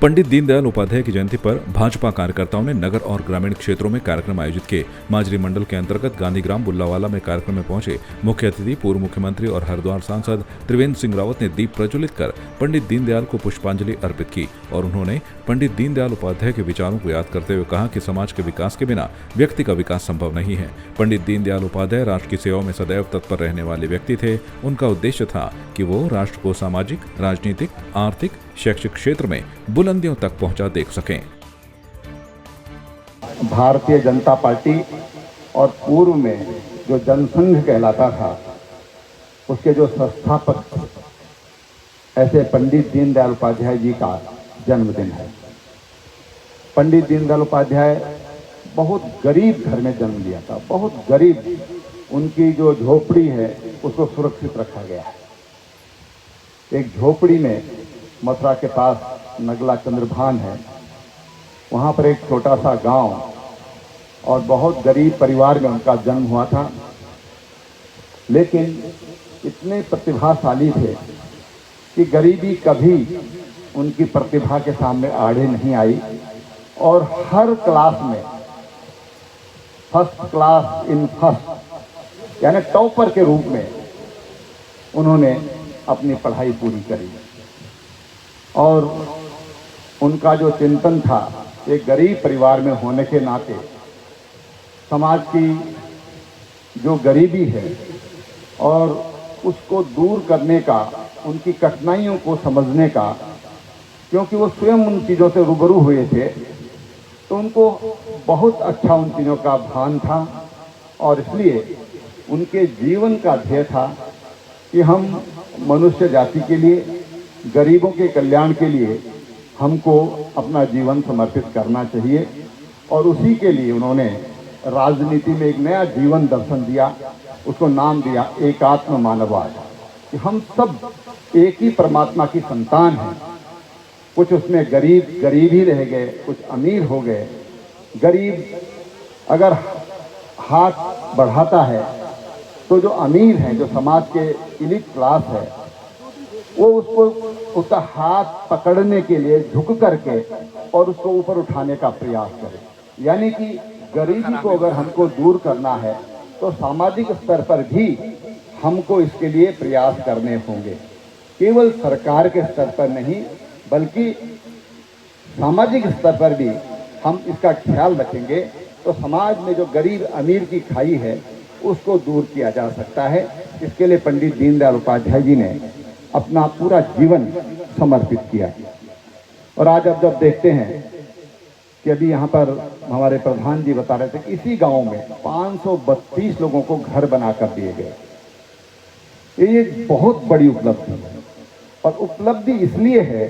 पंडित दीनदयाल उपाध्याय की जयंती पर भाजपा कार्यकर्ताओं ने नगर और ग्रामीण क्षेत्रों में कार्यक्रम आयोजित किए। माजरी मंडल के अंतर्गत गांधीग्राम बुल्लावाला में कार्यक्रम में पहुंचे मुख्य अतिथि पूर्व मुख्यमंत्री और हरिद्वार सांसद त्रिवेंद्र सिंह रावत ने दीप प्रज्वलित कर पंडित दीनदयाल को पुष्पांजलि अर्पित की और उन्होंने पंडित दीनदयाल उपाध्याय के विचारों को याद करते हुए कहा कि समाज के विकास के बिना व्यक्ति का विकास संभव नहीं है। पंडित दीनदयाल उपाध्याय राष्ट्र की सेवा में सदैव तत्पर रहने वाले व्यक्ति थे। उनका उद्देश्य था कि वो राष्ट्र को सामाजिक, राजनीतिक, आर्थिक, शैक्षिक क्षेत्र में बुलंदियों तक पहुंचा देख सकें। भारतीय जनता पार्टी और पूर्व में जो जनसंघ कहलाता था, उसके जो संस्थापक ऐसे पंडित दीनदयाल उपाध्याय जी का जन्मदिन है। पंडित दीनदयाल उपाध्याय बहुत गरीब घर में जन्म लिया था, बहुत गरीब। उनकी जो झोपड़ी है उसको सुरक्षित रखा गया है। एक झोपड़ी में मथुरा के पास नगला चंद्रभान है, वहाँ पर एक छोटा सा गांव और बहुत गरीब परिवार में उनका जन्म हुआ था। लेकिन इतने प्रतिभाशाली थे कि गरीबी कभी उनकी प्रतिभा के सामने आड़े नहीं आई और हर क्लास में फर्स्ट क्लास इन फर्स्ट यानी टॉपर के रूप में उन्होंने अपनी पढ़ाई पूरी करी। और उनका जो चिंतन था, एक गरीब परिवार में होने के नाते समाज की जो गरीबी है और उसको दूर करने का, उनकी कठिनाइयों को समझने का, क्योंकि वो स्वयं उन चीज़ों से रूबरू हुए थे, तो उनको बहुत अच्छा उन चीज़ों का भान था। और इसलिए उनके जीवन का ध्येय था कि हम मनुष्य जाति के लिए, गरीबों के कल्याण के लिए हमको अपना जीवन समर्पित करना चाहिए। और उसी के लिए उन्होंने राजनीति में एक नया जीवन दर्शन दिया, उसको नाम दिया एकात्म मानववाद, कि हम सब एक ही परमात्मा की संतान हैं। कुछ उसमें गरीब ही रह गए, कुछ अमीर हो गए। गरीब अगर हाथ बढ़ाता है तो जो अमीर हैं, जो समाज के इलीट क्लास है, वो उसको उसका हाथ पकड़ने के लिए झुक करके और उसको ऊपर उठाने का प्रयास करे। यानी कि गरीबी को अगर हमको दूर करना है तो सामाजिक स्तर पर भी हमको इसके लिए प्रयास करने होंगे। केवल सरकार के स्तर पर नहीं, बल्कि सामाजिक स्तर पर भी हम इसका ख्याल रखेंगे तो समाज में जो गरीब अमीर की खाई है उसको दूर किया जा सकता है। इसके लिए पंडित दीनदयाल उपाध्याय जी ने अपना पूरा जीवन समर्पित किया। और आज अब जब देखते हैं कि अभी यहाँ पर हमारे प्रधान जी बता रहे थे कि इसी गांव में 532 लोगों को घर बनाकर दिए गए। ये एक बहुत बड़ी उपलब्धि है। और उपलब्धि इसलिए है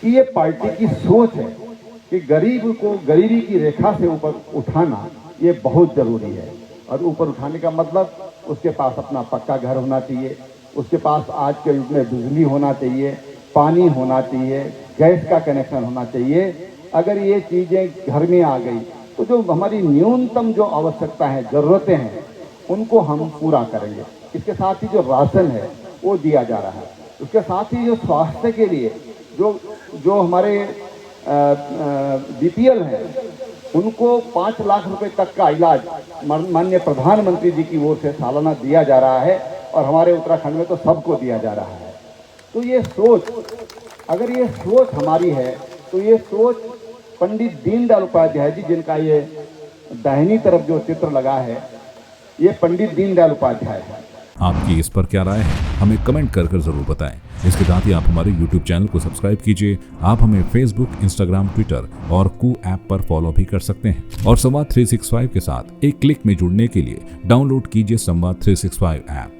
कि ये पार्टी की सोच है कि गरीब को गरीबी की रेखा से ऊपर उठाना ये बहुत जरूरी है। और ऊपर उठाने का मतलब उसके पास अपना पक्का घर होना चाहिए, उसके पास आज के युग में बिजली होना चाहिए, पानी होना चाहिए, गैस का कनेक्शन होना चाहिए। अगर ये चीज़ें घर में आ गई तो जो हमारी न्यूनतम जो आवश्यकता है, ज़रूरतें हैं, उनको हम पूरा करेंगे। इसके साथ ही जो राशन है वो दिया जा रहा है। उसके साथ ही जो स्वास्थ्य के लिए जो हमारे बीपीएल हैं, उनको 5 लाख रुपए तक का इलाज माननीय प्रधानमंत्री जी की ओर से सालाना दिया जा रहा है। और हमारे उत्तराखंड में तो सबको दिया जा रहा है। तो ये सोच, अगर ये सोच हमारी है तो ये सोच पंडित दीनदयाल उपाध्याय जी, जिनका ये दाहिनी तरफ जो चित्र लगा है, ये पंडित दीनदयाल उपाध्याय है। आपकी इस पर क्या राय है, हमें कमेंट कर जरूर बताएं। इसके साथ ही आप हमारे YouTube चैनल को सब्सक्राइब कीजिए। आप हमें Facebook, Instagram, Twitter और कू ऐप पर फॉलो भी कर सकते हैं। और संवाद 365 के साथ एक क्लिक में जुड़ने के लिए डाउनलोड कीजिए संवाद 365 ऐप।